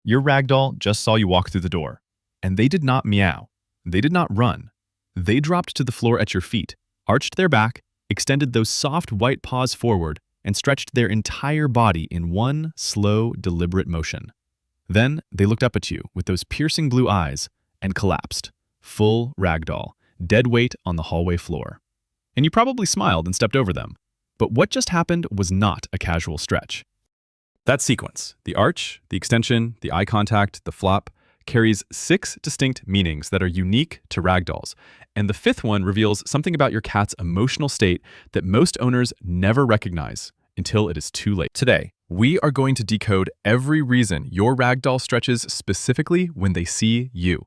Your ragdoll just saw you walk through the door, and they did not meow. They did not run. They dropped to the floor at your feet, arched their back, extended those soft white paws forward, and stretched their entire body in one slow, deliberate motion. Then they looked up at you with those piercing blue eyes and collapsed, full ragdoll, dead weight on the hallway floor. And you probably smiled and stepped over them. But what just happened was not a casual stretch. That sequence, the arch, the extension, the eye contact, the flop, carries 6 distinct meanings that are unique to ragdolls, and the 5th one reveals something about your cat's emotional state that most owners never recognize until it is too late. Today, we are going to decode every reason your ragdoll stretches specifically when they see you.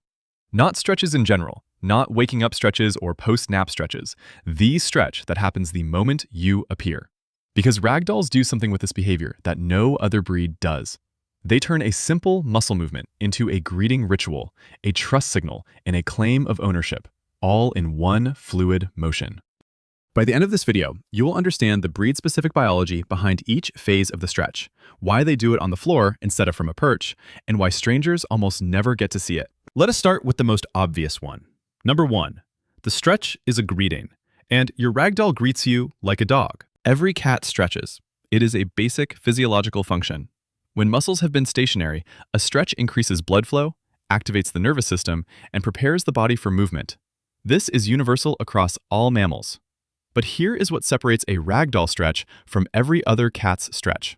Not stretches in general, not waking up stretches or post-nap stretches, the stretch that happens the moment you appear. Because ragdolls do something with this behavior that no other breed does. They turn a simple muscle movement into a greeting ritual, a trust signal, and a claim of ownership, all in one fluid motion. By the end of this video, you will understand the breed-specific biology behind each phase of the stretch, why they do it on the floor instead of from a perch, and why strangers almost never get to see it. Let us start with the most obvious one. Number 1, the stretch is a greeting, and your ragdoll greets you like a dog. Every cat stretches. It is a basic physiological function. When muscles have been stationary, a stretch increases blood flow, activates the nervous system, and prepares the body for movement. This is universal across all mammals. But here is what separates a ragdoll stretch from every other cat's stretch.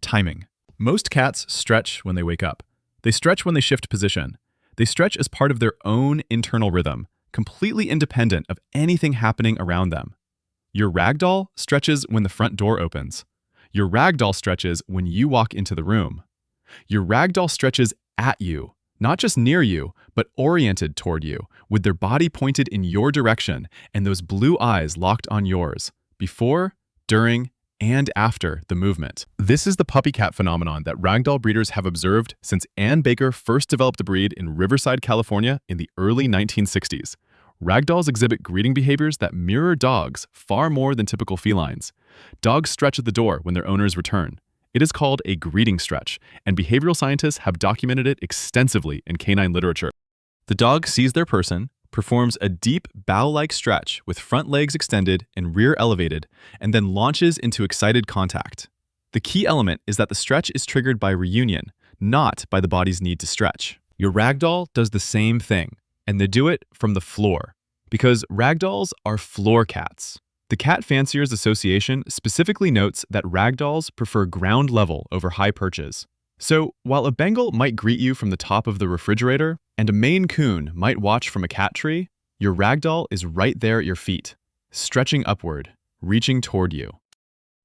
Timing. Most cats stretch when they wake up. They stretch when they shift position. They stretch as part of their own internal rhythm, completely independent of anything happening around them. Your ragdoll stretches when the front door opens. Your ragdoll stretches when you walk into the room. Your ragdoll stretches at you, not just near you, but oriented toward you, with their body pointed in your direction and those blue eyes locked on yours, before, during, and after the movement. This is the puppy cat phenomenon that ragdoll breeders have observed since Ann Baker first developed the breed in Riverside, California in the early 1960s. Ragdolls exhibit greeting behaviors that mirror dogs far more than typical felines. Dogs stretch at the door when their owners return. It is called a greeting stretch, and behavioral scientists have documented it extensively in canine literature. The dog sees their person, performs a deep bow-like stretch with front legs extended and rear elevated, and then launches into excited contact. The key element is that the stretch is triggered by reunion, not by the body's need to stretch. Your ragdoll does the same thing, and they do it from the floor, because ragdolls are floor cats. The Cat Fanciers Association specifically notes that ragdolls prefer ground level over high perches. So, while a Bengal might greet you from the top of the refrigerator, and a Maine Coon might watch from a cat tree, your ragdoll is right there at your feet, stretching upward, reaching toward you.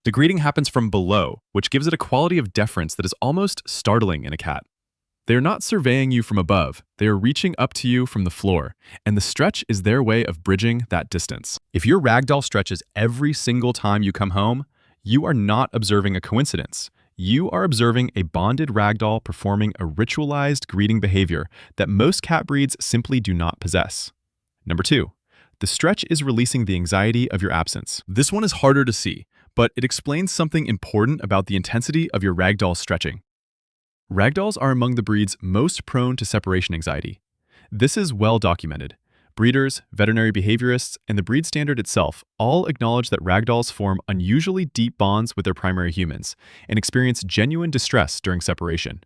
The greeting happens from below, which gives it a quality of deference that is almost startling in a cat. They are not surveying you from above, they are reaching up to you from the floor, and the stretch is their way of bridging that distance. If your ragdoll stretches every single time you come home, you are not observing a coincidence. You are observing a bonded ragdoll performing a ritualized greeting behavior that most cat breeds simply do not possess. Number 2, the stretch is releasing the anxiety of your absence. This one is harder to see, but it explains something important about the intensity of your ragdoll stretching. Ragdolls are among the breeds most prone to separation anxiety. This is well documented. Breeders, veterinary behaviorists, and the breed standard itself all acknowledge that ragdolls form unusually deep bonds with their primary humans and experience genuine distress during separation.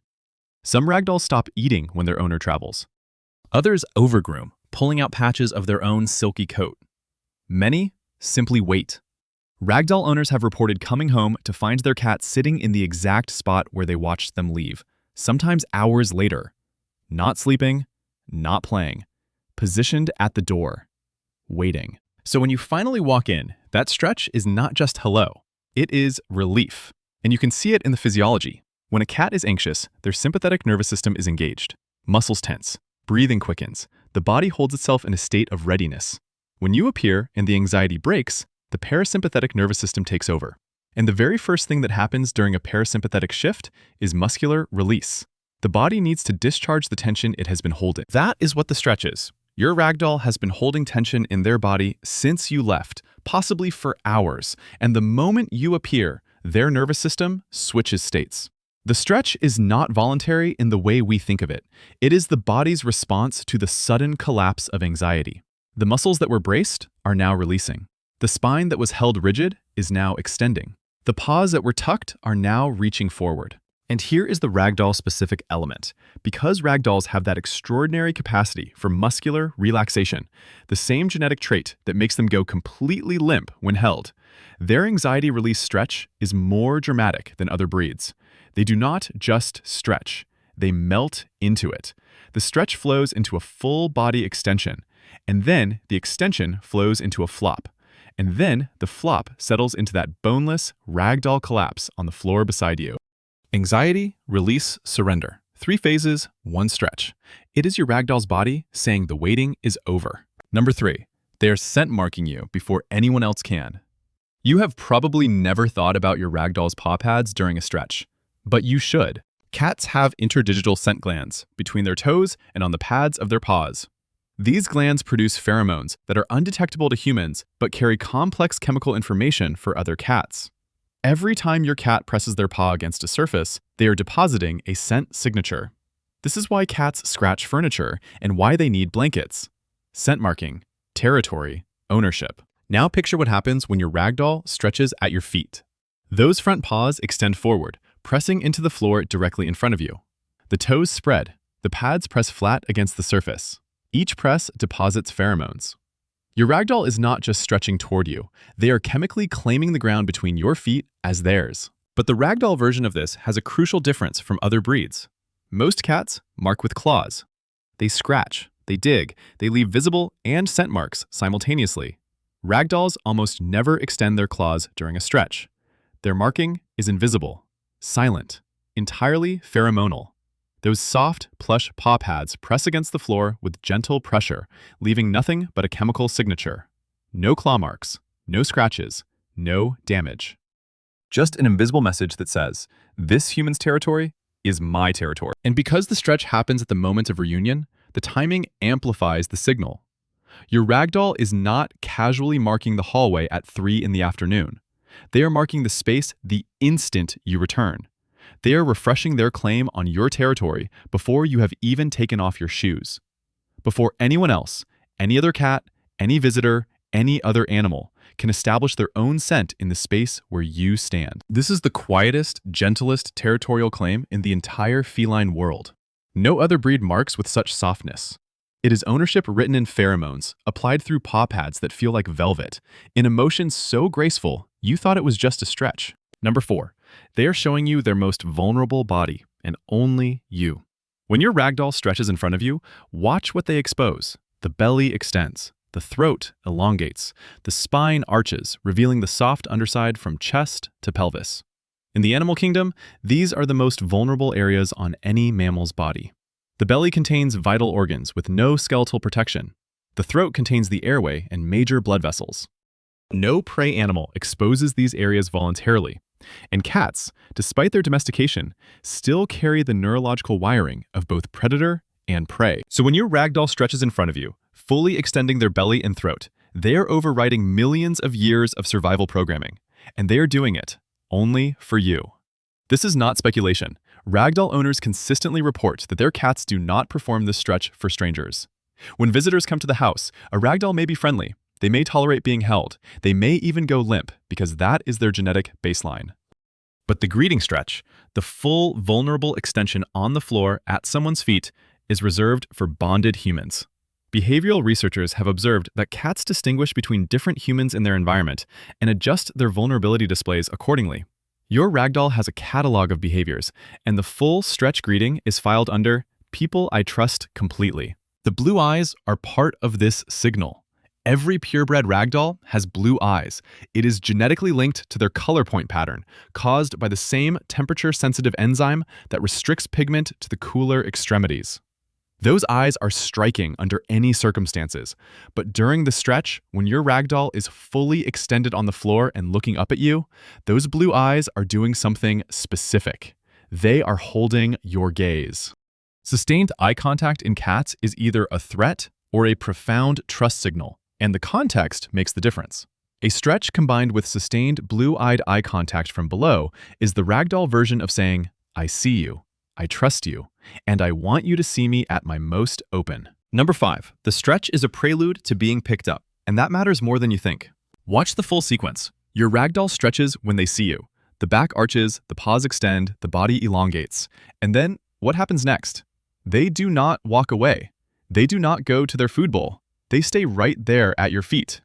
Some ragdolls stop eating when their owner travels. Others overgroom, pulling out patches of their own silky coat. Many simply wait. Ragdoll owners have reported coming home to find their cat sitting in the exact spot where they watched them leave, sometimes hours later. Not sleeping, not playing. Positioned at the door, waiting. So when you finally walk in, that stretch is not just hello, it is relief. And you can see it in the physiology. When a cat is anxious, their sympathetic nervous system is engaged. Muscles tense, breathing quickens, the body holds itself in a state of readiness. When you appear and the anxiety breaks, the parasympathetic nervous system takes over. And the very first thing that happens during a parasympathetic shift is muscular release. The body needs to discharge the tension it has been holding. That is what the stretch is. Your ragdoll has been holding tension in their body since you left, possibly for hours, and the moment you appear, their nervous system switches states. The stretch is not voluntary in the way we think of it. It is the body's response to the sudden collapse of anxiety. The muscles that were braced are now releasing. The spine that was held rigid is now extending. The paws that were tucked are now reaching forward. And here is the ragdoll-specific element. Because ragdolls have that extraordinary capacity for muscular relaxation, the same genetic trait that makes them go completely limp when held, their anxiety release stretch is more dramatic than other breeds. They do not just stretch, they melt into it. The stretch flows into a full body extension, and then the extension flows into a flop. And then the flop settles into that boneless ragdoll collapse on the floor beside you. Anxiety, release, surrender. 3 phases, 1 stretch. It is your ragdoll's body saying the waiting is over. Number 3, they are scent marking you before anyone else can. You have probably never thought about your ragdoll's paw pads during a stretch, but you should. Cats have interdigital scent glands between their toes and on the pads of their paws. These glands produce pheromones that are undetectable to humans but carry complex chemical information for other cats. Every time your cat presses their paw against a surface, they are depositing a scent signature. This is why cats scratch furniture and why they need blankets. Scent marking, territory, ownership. Now picture what happens when your ragdoll stretches at your feet. Those front paws extend forward, pressing into the floor directly in front of you. The toes spread, the pads press flat against the surface. Each press deposits pheromones. Your ragdoll is not just stretching toward you, they are chemically claiming the ground between your feet as theirs. But the ragdoll version of this has a crucial difference from other breeds. Most cats mark with claws. They scratch, they dig, they leave visible and scent marks simultaneously. Ragdolls almost never extend their claws during a stretch. Their marking is invisible, silent, entirely pheromonal. Those soft, plush paw pads press against the floor with gentle pressure, leaving nothing but a chemical signature. No claw marks, no scratches, no damage. Just an invisible message that says, this human's territory is my territory. And because the stretch happens at the moment of reunion, the timing amplifies the signal. Your ragdoll is not casually marking the hallway at 3 in the afternoon. They are marking the space the instant you return. They are refreshing their claim on your territory before you have even taken off your shoes. Before anyone else, any other cat, any visitor, any other animal can establish their own scent in the space where you stand. This is the quietest, gentlest territorial claim in the entire feline world. No other breed marks with such softness. It is ownership written in pheromones, applied through paw pads that feel like velvet, in a motion so graceful you thought it was just a stretch. Number 4, they are showing you their most vulnerable body, and only you. When your ragdoll stretches in front of you, watch what they expose. The belly extends, the throat elongates, the spine arches, revealing the soft underside from chest to pelvis. In the animal kingdom, these are the most vulnerable areas on any mammal's body. The belly contains vital organs with no skeletal protection. The throat contains the airway and major blood vessels. No prey animal exposes these areas voluntarily, and cats, despite their domestication, still carry the neurological wiring of both predator and prey. So when your ragdoll stretches in front of you, fully extending their belly and throat, they are overriding millions of years of survival programming, and they are doing it only for you. This is not speculation. Ragdoll owners consistently report that their cats do not perform this stretch for strangers. When visitors come to the house, a ragdoll may be friendly. They may tolerate being held. They may even go limp because that is their genetic baseline. But the greeting stretch, the full vulnerable extension on the floor at someone's feet, is reserved for bonded humans. Behavioral researchers have observed that cats distinguish between different humans in their environment and adjust their vulnerability displays accordingly. Your ragdoll has a catalog of behaviors, and the full stretch greeting is filed under People I Trust Completely. The blue eyes are part of this signal. Every purebred ragdoll has blue eyes. It is genetically linked to their color point pattern, caused by the same temperature-sensitive enzyme that restricts pigment to the cooler extremities. Those eyes are striking under any circumstances, but during the stretch, when your ragdoll is fully extended on the floor and looking up at you, those blue eyes are doing something specific. They are holding your gaze. Sustained eye contact in cats is either a threat or a profound trust signal, and the context makes the difference. A stretch combined with sustained blue-eyed eye contact from below is the ragdoll version of saying, I see you, I trust you, and I want you to see me at my most open. Number 5. The stretch is a prelude to being picked up, and that matters more than you think. Watch the full sequence. Your ragdoll stretches when they see you. The back arches, the paws extend, the body elongates. And then, what happens next? They do not walk away. They do not go to their food bowl. They stay right there at your feet.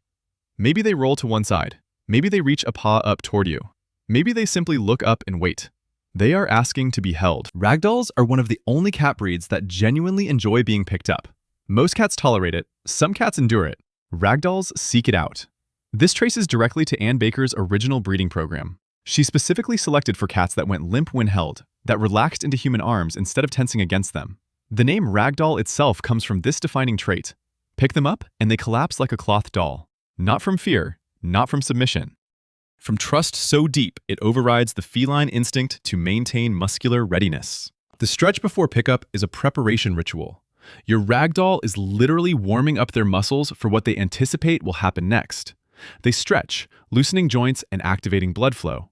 Maybe they roll to one side. Maybe they reach a paw up toward you. Maybe they simply look up and wait. They are asking to be held. Ragdolls are one of the only cat breeds that genuinely enjoy being picked up. Most cats tolerate it, some cats endure it. Ragdolls seek it out. This traces directly to Ann Baker's original breeding program. She specifically selected for cats that went limp when held, that relaxed into human arms instead of tensing against them. The name Ragdoll itself comes from this defining trait. Pick them up and they collapse like a cloth doll. Not from fear, not from submission. From trust so deep it overrides the feline instinct to maintain muscular readiness. The stretch before pickup is a preparation ritual. Your ragdoll is literally warming up their muscles for what they anticipate will happen next. They stretch, loosening joints and activating blood flow.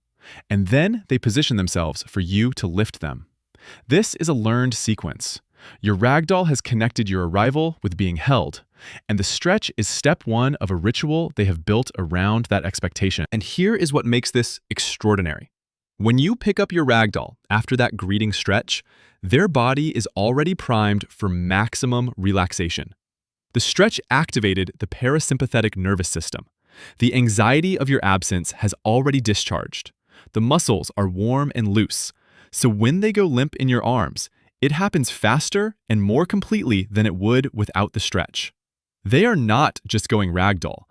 And then they position themselves for you to lift them. This is a learned sequence. Your ragdoll has connected your arrival with being held, and the stretch is step 1 of a ritual they have built around that expectation. And here is what makes this extraordinary. When you pick up your ragdoll after that greeting stretch, their body is already primed for maximum relaxation. The stretch activated the parasympathetic nervous system. The anxiety of your absence has already discharged. The muscles are warm and loose, so when they go limp in your arms, it happens faster and more completely than it would without the stretch. They are not just going ragdoll.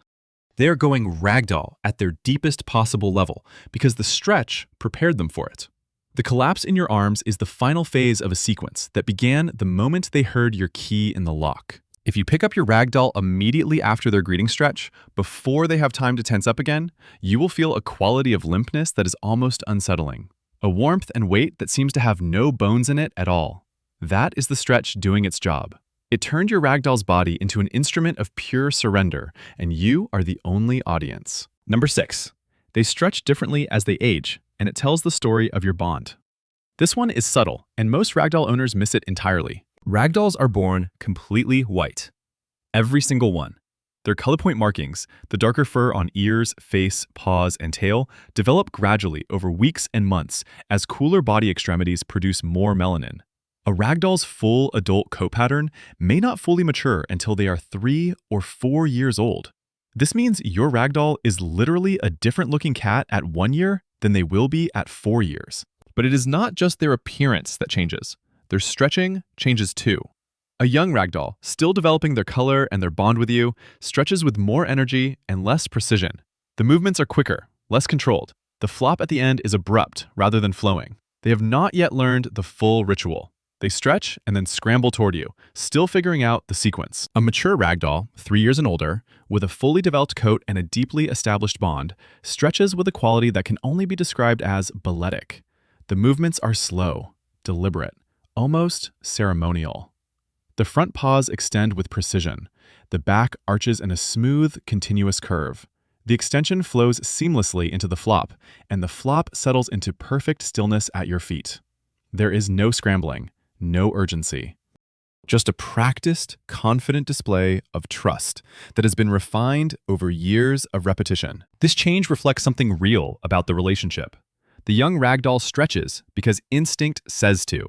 They are going ragdoll at their deepest possible level because the stretch prepared them for it. The collapse in your arms is the final phase of a sequence that began the moment they heard your key in the lock. If you pick up your ragdoll immediately after their greeting stretch, before they have time to tense up again, you will feel a quality of limpness that is almost unsettling. A warmth and weight that seems to have no bones in it at all. That is the stretch doing its job. It turned your ragdoll's body into an instrument of pure surrender, and you are the only audience. Number 6. They stretch differently as they age, and it tells the story of your bond. This one is subtle, and most ragdoll owners miss it entirely. Ragdolls are born completely white. Every single one. Their color point markings, the darker fur on ears, face, paws, and tail, develop gradually over weeks and months as cooler body extremities produce more melanin. A ragdoll's full adult coat pattern may not fully mature until they are 3 or 4 years old. This means your ragdoll is literally a different looking cat at 1 year than they will be at 4 years. But it is not just their appearance that changes. Their stretching changes too. A young ragdoll, still developing their color and their bond with you, stretches with more energy and less precision. The movements are quicker, less controlled. The flop at the end is abrupt rather than flowing. They have not yet learned the full ritual. They stretch and then scramble toward you, still figuring out the sequence. A mature ragdoll, 3 years and older, with a fully developed coat and a deeply established bond, stretches with a quality that can only be described as balletic. The movements are slow, deliberate, almost ceremonial. The front paws extend with precision. The back arches in a smooth, continuous curve. The extension flows seamlessly into the flop, and the flop settles into perfect stillness at your feet. There is no scrambling. No urgency. Just a practiced, confident display of trust that has been refined over years of repetition. This change reflects something real about the relationship. The young ragdoll stretches because instinct says to.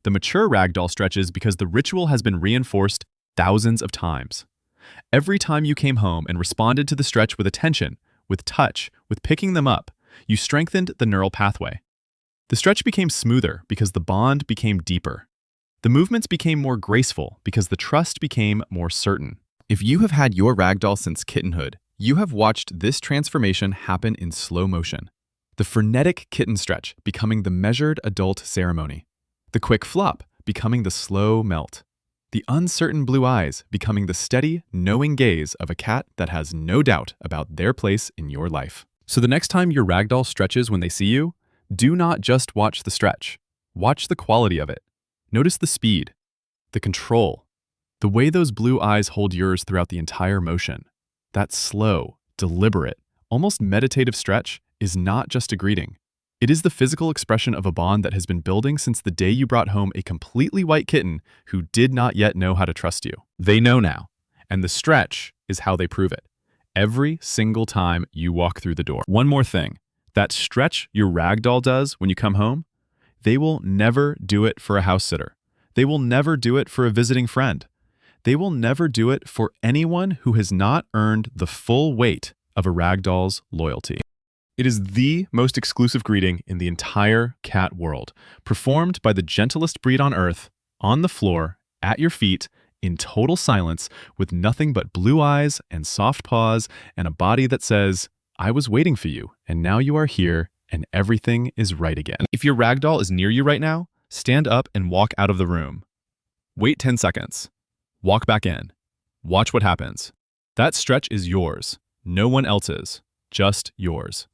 The mature ragdoll stretches because the ritual has been reinforced thousands of times. Every time you came home and responded to the stretch with attention, with touch, with picking them up, you strengthened the neural pathway. The stretch became smoother because the bond became deeper. The movements became more graceful because the trust became more certain. If you have had your ragdoll since kittenhood, you have watched this transformation happen in slow motion. The frenetic kitten stretch becoming the measured adult ceremony. The quick flop becoming the slow melt. The uncertain blue eyes becoming the steady, knowing gaze of a cat that has no doubt about their place in your life. So the next time your ragdoll stretches when they see you, do not just watch the stretch. Watch the quality of it. Notice the speed, the control, the way those blue eyes hold yours throughout the entire motion. That slow, deliberate, almost meditative stretch is not just a greeting. It is the physical expression of a bond that has been building since the day you brought home a completely white kitten who did not yet know how to trust you. They know now, and the stretch is how they prove it. Every single time you walk through the door. One more thing, that stretch your ragdoll does when you come home, they will never do it for a house sitter. They will never do it for a visiting friend. They will never do it for anyone who has not earned the full weight of a ragdoll's loyalty. It is the most exclusive greeting in the entire cat world, performed by the gentlest breed on earth, on the floor, at your feet, in total silence, with nothing but blue eyes and soft paws and a body that says, "I was waiting for you, and now you are here, and everything is right again." If your ragdoll is near you right now, stand up and walk out of the room. Wait 10 seconds. Walk back in. Watch what happens. That stretch is yours. No one else's. Just yours.